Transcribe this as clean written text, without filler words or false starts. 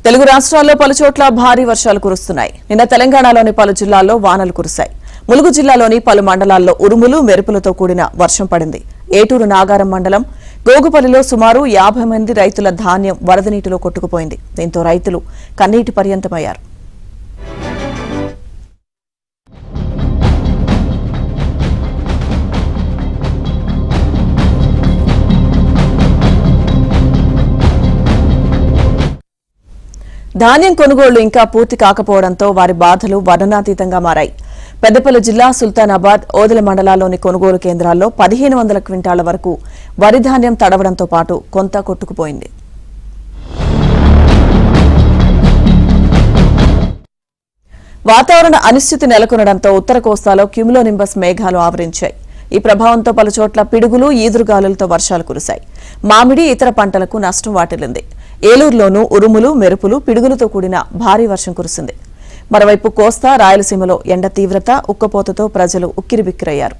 తెలుగు రాష్ట్రాల్లో పలుచోట్ల భారీ వర్షాలు కురుస్తున్నాయి. నిన్న తెలంగాణలోని పలు జిల్లాల్లో వానలు కురిశాయి. ములుగు జిల్లాలోని పలు మండలాల్లో ఉరుములు మెరుపులతో కూడిన వర్షం పడింది. ఏటూరు నాగారం మండలం గోగుపల్లిలో సుమారు 50 మంది రైతుల ధాన్యం వరద నీటిలో కొట్టుకుపోయింది. దీంతో రైతులు కన్నీటి పర్యంతమయ్యారు. ధాన్యం కొనుగోళ్లు ఇంకా పూర్తి కాకపోవడంతో వారి బాధలు వర్ణనాతీతంగా మారాయి. పెద్దపల్లి జిల్లా సుల్తానాబాద్, ఓదెల మండలాల్లోని కొనుగోలు కేంద్రాల్లో 1500 క్వింటాళ్ల వరకు వరి ధాన్యం తడవడంతో పాటు కొంత కొట్టుకుపోయింది. వాతావరణ అనిశ్చితి నెలకొనడంతో ఉత్తర కోస్తాలో క్యూములోనింబస్ మేఘాలు ఆవరించాయి. ఈ ప్రభావంతో పలుచోట్ల పిడుగులు, ఈదురుగాలులతో వర్షాలు కురిశాయి. మామిడి, ఇతర పంటలకు నష్టం వాటిల్లింది. ఏలూరులోనూ ఉరుములు, మెరుపులు, పిడుగులతో కూడిన భారీ వర్షం కురిసింది. మరోవైపు కోస్తా, రాయలసీమలో ఎండ తీవ్రత, ఉక్కపోతతో ప్రజలు ఉక్కిరిబిక్కిరయ్యారు.